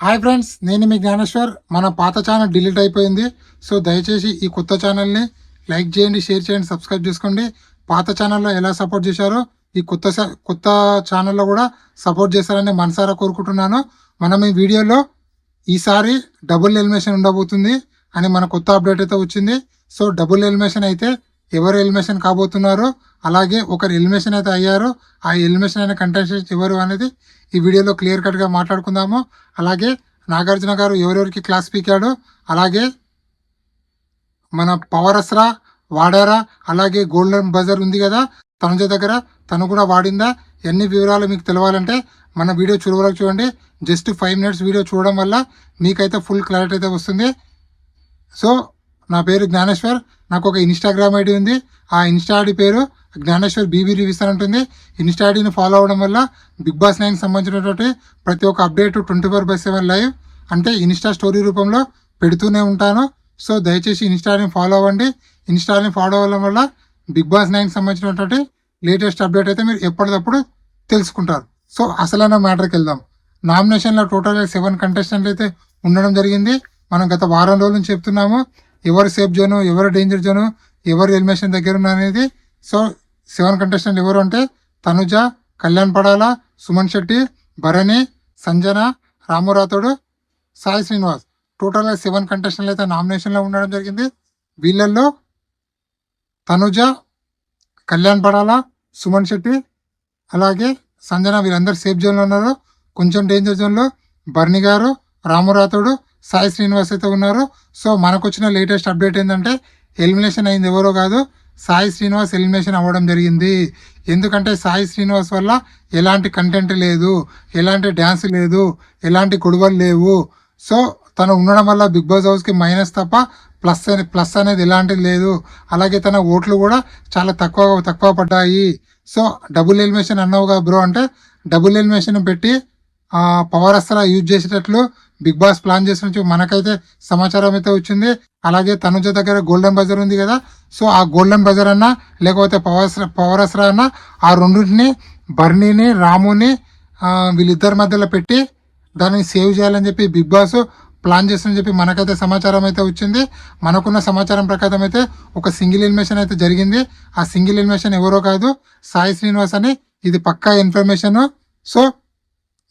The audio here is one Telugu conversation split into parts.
హాయ్ ఫ్రెండ్స్, నేను మీ జ్ఞానేశ్వర్. మన పాత ఛానల్ డిలీట్ అయిపోయింది. సో దయచేసి ఈ కొత్త ఛానల్ని లైక్ చేయండి, షేర్ చేయండి, సబ్స్క్రైబ్ చేసుకోండి. పాత ఛానల్లో ఎలా సపోర్ట్ చేశారో ఈ కొత్త ఛానల్లో కూడా సపోర్ట్ చేశారని మనసారా కోరుకుంటున్నాను. మనం ఈ వీడియోలో ఈసారి డబుల్ ఎలిమినేషన్ ఉండబోతుంది అని మన కొత్త అప్డేట్ అయితే వచ్చింది. సో డబుల్ ఎలిమినేషన్ అయితే ఎవరు ఎలిమినేషన్ కాబోతున్నారు, అలాగే ఒకరు ఎలిమినేషన్ అయితే అయ్యారు, ఆ ఎలిమినేషన్ అయిన కంటెస్టెంట్స్ ఎవరు అనేది ఈ వీడియోలో క్లియర్ కట్గా మాట్లాడుకుందాము. అలాగే నాగార్జున గారు ఎవరెవరికి క్లాస్ పీకాడు, అలాగే మన పవర్ అస్రా వాడారా, అలాగే గోల్డెన్ బజర్ ఉంది కదా తనుజ దగ్గర, తను కూడా వాడిందా, ఎన్ని వివరాలు మీకు తెలవాలంటే మన వీడియో చివరకు చూడండి. జస్ట్ 5 minutes వీడియో చూడడం వల్ల మీకైతే ఫుల్ క్లారిటీ అయితే వస్తుంది. సో నా పేరు జ్ఞానేశ్వర్, నాకు ఒక ఇన్స్టాగ్రామ్ ఐడి ఉంది. ఆ ఇన్స్టా ఐడి పేరు జ్ఞానేశ్వర్ బీబీ రివ్యూస్ అని ఉంటుంది. ఇన్స్టా ఐడిని ఫాలో అవడం వల్ల బిగ్ బాస్ 9 సంబంధించినటువంటి ప్రతి ఒక్క అప్డేట్ 24/7 లైవ్ అంటే ఇన్స్టా స్టోరీ రూపంలో పెడుతూనే ఉంటాను. సో దయచేసి ఇన్స్టాని ఫాలో అవ్వండి. ఇన్స్టాని ఫాలో అవ్వడం వల్ల బిగ్ బాస్ 9 సంబంధించినటువంటి లేటెస్ట్ అప్డేట్ అయితే మీరు ఎప్పటికప్పుడు తెలుసుకుంటారు. సో అసలైన మ్యాటర్కి వెళ్దాం. నామినేషన్లో టోటల్గా 7 కంటెస్టెంట్లు అయితే ఉండడం జరిగింది. మనం గత వారం రోజుల నుంచి చెప్తున్నాము ఎవరు సేఫ్ జోను, ఎవరు డేంజర్ జోను, ఎవరు ఎలిమినేషన్ దగ్గర ఉన్న అనేది. సో 7 కంటెస్టెంట్ ఎవరు అంటే తనుజ, కళ్యాణ్ పడాల, సుమన్ శెట్టి, భరణి, సంజన, రాము రాథోడు, సాయి శ్రీనివాస్. టోటల్గా 7 కంటెస్టెంట్లు అయితే నామినేషన్లో ఉండడం జరిగింది. వీళ్ళల్లో తనుజ, కళ్యాణ్ పడాల, సుమన్ శెట్టి, అలాగే సంజన వీళ్ళందరూ సేఫ్ జోన్లో ఉన్నారు. కొంచెం డేంజర్ జోన్లో భరణి గారు, రాము రాథోడు, సాయి శ్రీనివాస్ అయితే ఉన్నారు. సో మనకు వచ్చిన లేటెస్ట్ అప్డేట్ ఏంటంటే ఎలిమినేషన్ అయింది ఎవరో కాదు, సాయి శ్రీనివాస్ ఎలిమినేషన్ అవ్వడం జరిగింది. ఎందుకంటే సాయి శ్రీనివాస్ వల్ల ఎలాంటి కంటెంట్ లేదు, ఎలాంటి డ్యాన్స్ లేదు, ఎలాంటి గొడవలు లేవు. సో తను ఉండడం వల్ల బిగ్ బాస్ హౌస్కి మైనస్ తప్ప ప్లస్ అనేది ఎలాంటిది లేదు. అలాగే తన ఓట్లు కూడా చాలా తక్కువ పడ్డాయి. సో డబుల్ ఎలిమినేషన్ అన్నావుగా బ్రో అంటే డబుల్ ఎలిమినేషన్ పెట్టి పవర్ అస్త్రా యూజ్ చేసేటట్లు బిగ్ బాస్ ప్లాన్ చేసినట్టు మనకైతే సమాచారం అయితే వచ్చింది. అలాగే తనుజ దగ్గర గోల్డెన్ బజర్ ఉంది కదా, సో ఆ గోల్డెన్ బజర్ అన్నా లేకపోతే పవర్ అస్త్రా అన్నా ఆ రెండింటిని బర్నీని, రాముని వీళ్ళిద్దరి మధ్యలో పెట్టి దాన్ని సేవ్ చేయాలని చెప్పి బిగ్ బాస్ ప్లాన్ చేస్తుందని చెప్పి మనకైతే సమాచారం అయితే వచ్చింది. మనకున్న సమాచారం ప్రకారం అయితే ఒక సింగిల్ ఎలిమినేషన్ అయితే జరిగింది. ఆ సింగిల్ ఎలిమినేషన్ ఎవరో కాదు, సాయి శ్రీనివాస్ అని. ఇది పక్కా ఇన్ఫర్మేషన్. సో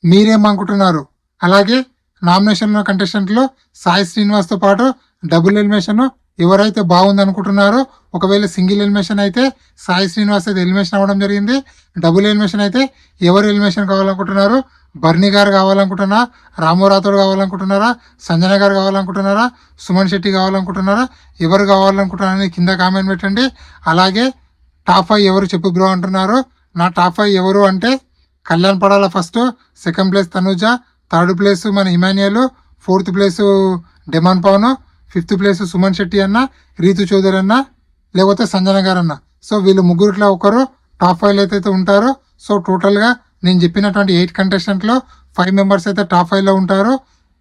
మీరేమనుకుంటున్నారు? అలాగే నామినేషన్లో కంటెస్టెంట్లో సాయి శ్రీనివాస్తో పాటు డబుల్ ఎలిమినేషన్ ఎవరైతే బాగుంది అనుకుంటున్నారో, ఒకవేళ సింగిల్ ఎలిమినేషన్ అయితే సాయి శ్రీనివాస్ అయితే ఎలిమినేషన్ అవ్వడం జరిగింది. డబుల్ ఎలిమినేషన్ అయితే ఎవరు ఎలిమినేషన్ కావాలనుకుంటున్నారు? బర్నీ గారు కావాలనుకుంటున్నారా, రాము రాథోడ్ కావాలనుకుంటున్నారా, సంజన గారు కావాలనుకుంటున్నారా, సుమన్ శెట్టి కావాలనుకుంటున్నారా, ఎవరు కావాలనుకుంటున్నారని కింద కామెంట్ పెట్టండి. అలాగే టాప్ 5 ఎవరు చెప్పు బ్రో అంటున్నారు. నా టాప్ 5 ఎవరు అంటే Kalyan Padala first, second place Tanuja, third place మన Emmanuel, fourth place Demon Pavan, fifth place Suman Shetty అన్న, రీతు చౌదరి అన్న, లేకపోతే సంజన గారు అన్న. సో వీళ్ళు ముగ్గురిలో ఒకరు టాప్ 5 అయితే ఉంటారు. సో టోటల్గా నేను చెప్పినటువంటి 8 కంటెస్టెంట్లో 5 మెంబర్స్ అయితే టాప్ 5లో ఉంటారు.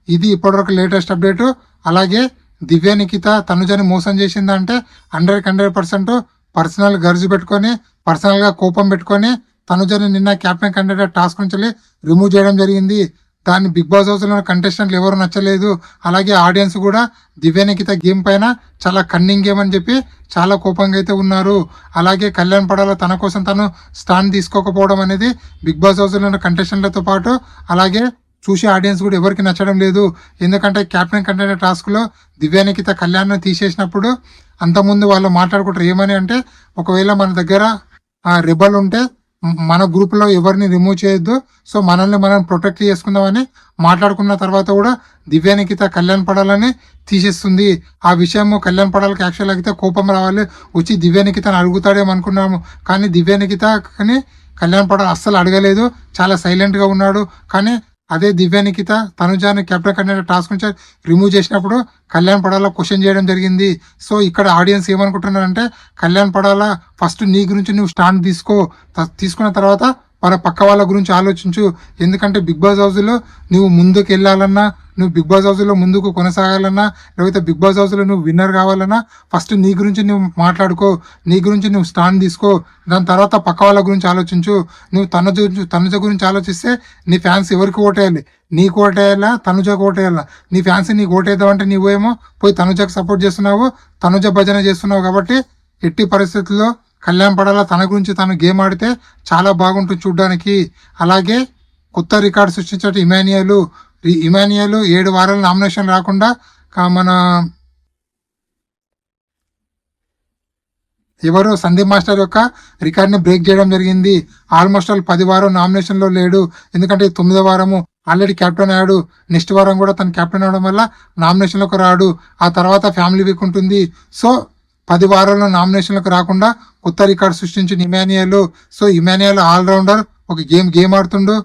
ఇది ఇప్పటివరకు లేటెస్ట్ అప్డేటు. అలాగే దివ్య నిఖిత తనుజని మోసం చేసిందంటే 100% పర్సనల్ గర్జు పెట్టుకొని, పర్సనల్గా కోపం పెట్టుకొని తనుజని నిన్న క్యాప్టెన్ కంటెండర్ టాస్క్ నుంచి రిమూవ్ చేయడం జరిగింది. దాన్ని బిగ్ బాస్ హౌస్లో కంటెస్టెంట్లు ఎవరు నచ్చలేదు. అలాగే ఆడియన్స్ కూడా దివ్య నిఖిత గేమ్ పైన చాలా కన్నింగ్ గేమ్ అని చెప్పి చాలా కోపంగా అయితే ఉన్నారు. అలాగే కళ్యాణ్ పడాల తన కోసం తను స్టాండ్ తీసుకోకపోవడం అనేది బిగ్ బాస్ హౌస్లో ఉన్న కంటెస్టెంట్లతో పాటు అలాగే చూసి ఆడియన్స్ కూడా ఎవరికి నచ్చడం లేదు. ఎందుకంటే క్యాప్టెన్ కంటెండర్ టాస్క్లో దివ్య నిఖిత కళ్యాణ్ తీసేసినప్పుడు అంతకుముందు వాళ్ళు మాట్లాడుకుంటారు ఏమని అంటే, ఒకవేళ మన దగ్గర రెబల్ ఉంటే మన గ్రూప్లో ఎవరిని రిమూవ్ చేయొద్దు, సో మనల్ని మనం ప్రొటెక్ట్ చేసుకుందామని మాట్లాడుకున్న తర్వాత కూడా దివ్య నిఖిత కళ్యాణ్ పడాలని తీసేస్తుంది. ఆ విషయము కళ్యాణ్ పడాలకి యాక్చువల్ అయితే కోపం రావాలి, వచ్చి దివ్య నిఖితని అడుగుతాడేమో అనుకున్నాము. కానీ దివ్య నిఖిత కానీ కళ్యాణ్ పడాల అస్సలు అడగలేదు, చాలా సైలెంట్గా ఉన్నాడు. కానీ అదే దివ్య నిఖిత తనుజాని కెప్టెన్ కంటెండర్ టాస్క్ నుంచి రిమూవ్ చేసినప్పుడు కళ్యాణ్ పడాల క్వశ్చన్ చేయడం జరిగింది. సో ఇక్కడ ఆడియన్స్ ఏమనుకుంటున్నారంటే, కళ్యాణ్ పడాల ఫస్ట్ నీ గురించి నువ్వు స్టాండ్ తీసుకున్న తర్వాత పక్క వాళ్ళ గురించి ఆలోచించు. ఎందుకంటే బిగ్ బాస్ హౌస్లో నువ్వు ముందుకు వెళ్ళాలన్నా, నువ్వు బిగ్ బాస్ హౌస్లో ముందుకు కొనసాగాలన్నా, లేకపోతే బిగ్ బాస్ హౌస్లో నువ్వు విన్నర్ కావాలన్నా ఫస్ట్ నీ గురించి నువ్వు మాట్లాడుకో, నీ గురించి నువ్వు స్టాండ్ తీసుకో. దాని తర్వాత పక్క వాళ్ళ గురించి ఆలోచించు. నువ్వు తనుజ గురించి ఆలోచిస్తే నీ ఫ్యాన్స్ ఎవరికి ఓటేయాలి? నీకు ఓటేయాలా, తనుజకు ఓటేయాలా? నీ ఫ్యాన్స్ నీకు ఓటేద్దామంటే నువ్వేమో పోయి తనుజకు సపోర్ట్ చేస్తున్నావు, తనుజ భజన చేస్తున్నావు. కాబట్టి ఎట్టి పరిస్థితుల్లో కళ్యాణ్ పడాల తన గురించి తను గేమ్ ఆడితే చాలా బాగుంటుంది చూడడానికి. అలాగే కొత్త రికార్డు సృష్టించే ఇమాన్యుయల్ 7 వారాల నామినేషన్ రాకుండా మన ఎవరు సందీప్ మాస్టర్ యొక్క రికార్డ్ని బ్రేక్ చేయడం జరిగింది. ఆల్మోస్ట్ 10 వారం నామినేషన్లో లేడు. ఎందుకంటే 9వ వారము ఆల్రెడీ కెప్టెన్ అయ్యాడు. నెక్స్ట్ వారం కూడా తను కెప్టెన్ అవడం వల్ల నామినేషన్లోకి రాడు. ఆ తర్వాత ఫ్యామిలీ వీక్ ఉంటుంది. సో 10 వారాల్లో నామినేషన్లకు రాకుండా కొత్త రికార్డు సృష్టించిన ఇమాన్యుయల్. So Emmanuel all rounder. ఒక గేమ్ ఆడుతుండు,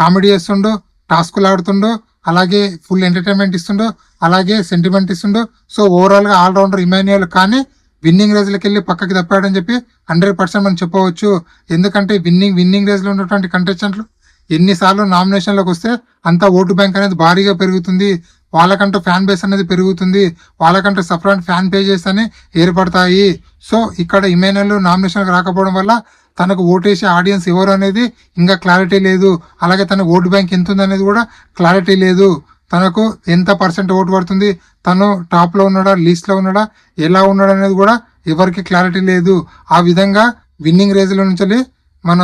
కామెడీ చేస్తుండు, టాస్కులు ఆడుతుండు, అలాగే ఫుల్ ఎంటర్టైన్మెంట్ ఇస్తుండు, అలాగే సెంటిమెంట్ ఇస్తుండు. సో ఓవరాల్గా ఆల్రౌండర్ ఇమాన్యుయల్. కానీ విన్నింగ్ రేజ్లోకి వెళ్ళి పక్కకి తప్పాడని చెప్పి 100% మనం చెప్పవచ్చు. ఎందుకంటే విన్నింగ్ రేజ్లో ఉన్నటువంటి కంటెస్టెంట్లు ఎన్నిసార్లు నామినేషన్లోకి వస్తే అంత ఓటు బ్యాంక్ అనేది భారీగా పెరుగుతుంది. వాళ్ళకంటూ ఫ్యాన్ బేస్ అనేది పెరుగుతుంది. వాళ్ళకంటూ సపరేట్ ఫ్యాన్ పేజెస్ అని ఏర్పడతాయి. సో ఇక్కడ ఇమాన్యుయల్ నామినేషన్కి రాకపోవడం వల్ల తనకు ఓటేసే ఆడియన్స్ ఎవరు అనేది ఇంకా క్లారిటీ లేదు. అలాగే తన ఓటు బ్యాంక్ ఎంత ఉంది అనేది కూడా క్లారిటీ లేదు. తనకు ఎంత పర్సెంట్ ఓటు పడుతుంది, తను టాప్లో ఉన్నాడా, లీస్ట్లో ఉన్నాడా, ఎలా ఉన్నాడా అనేది కూడా ఎవరికి క్లారిటీ లేదు. ఆ విధంగా విన్నింగ్ రేజ్ల నుంచి మన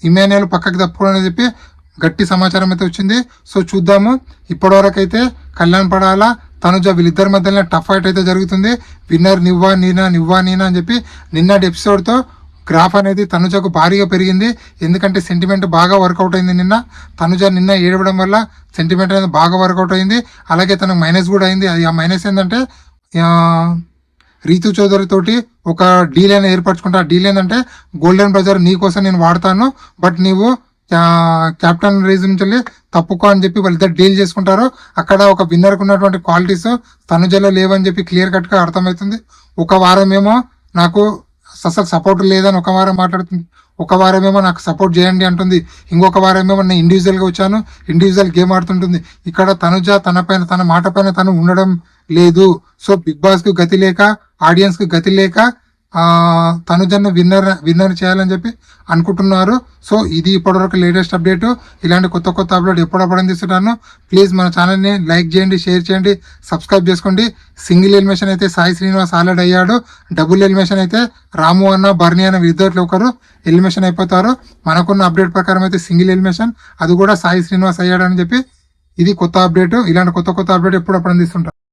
ఇమాన్యుయల్ పక్కకి తప్పుకోవాలని చెప్పి గట్టి సమాచారం అయితే వచ్చింది. సో చూద్దాము. ఇప్పటివరకు అయితే కళ్యాణ్ పడాలా తనుజ వీళ్ళిద్దరి మధ్యలో టఫ్ ఫైట్ అయితే జరుగుతుంది. విన్నర్ నివ్వా నీనా అని చెప్పి నిన్నటి ఎపిసోడ్తో గ్రాఫ్ అనేది తనుజకు భారీగా పెరిగింది. ఎందుకంటే సెంటిమెంట్ బాగా వర్కౌట్ అయింది. తనుజ నిన్న ఏడవడం వల్ల సెంటిమెంట్ అనేది బాగా వర్కౌట్ అయింది. అలాగే తనకు మైనస్ కూడా అయింది. అది ఆ మైనస్ ఏంటంటే రీతు చౌదరి తోటి ఒక డీల్ అనేది ఏర్పరచుకుంటా. ఆ డీల్ ఏంటంటే గోల్డెన్ బ్రజర్ నీ కోసం నేను వాడతాను, బట్ నీవు కెప్టెన్ రేజ్ నుంచి తప్పుకో అని చెప్పి వాళ్ళిద్దరు డీల్ చేసుకుంటారు. అక్కడ ఒక విన్నర్కి ఉన్నటువంటి క్వాలిటీస్ తనుజలో లేవని చెప్పి క్లియర్ కట్గా అర్థమవుతుంది. ఒక వారం ఏమో నాకు అసలు సపోర్ట్ లేదని ఒక వారం మాట్లాడుతుంది, ఒక వారం ఏమో నాకు సపోర్ట్ చేయండి అంటుంది, ఇంకొక వారం ఏమో నేను ఇండివిజువల్గా వచ్చాను, ఇండివిజువల్ గేమ్ ఆడుతుంటుంది. ఇక్కడ తనుజ తన మాట పైన తను ఉండడం లేదు. సో బిగ్ బాస్కి గతి లేక, ఆడియన్స్కి గతి లేక తనుజను విన్నర్ చేయాలని చెప్పి అనుకుంటున్నారు. సో ఇది ఇప్పటివరకు లేటెస్ట్ అప్డేట్. ఇలాంటి కొత్త అప్డేట్ ఎప్పుడప్పుడు అందిస్తున్నాను. ప్లీజ్ మన ఛానల్ని లైక్ చేయండి, షేర్ చేయండి, సబ్స్క్రైబ్ చేసుకోండి. సింగిల్ ఎలిమినేషన్ అయితే సాయి శ్రీనివాస్ ఆల్రెడీ అయ్యాడు. డబుల్ ఎలిమినేషన్ అయితే రాము అన్న, బర్నీ అన్న ఇద్దరిలో ఒకరు ఎలిమినేషన్ అయిపోతారు. మనకున్న అప్డేట్ ప్రకారం అయితే సింగిల్ ఎలిమినేషన్, అది కూడా సాయి శ్రీనివాస్ అయ్యాడని చెప్పి ఇది కొత్త అప్డేట్. ఇలాంటి కొత్త అప్డేట్ ఎప్పుడప్పుడు అందిస్తుంటారు.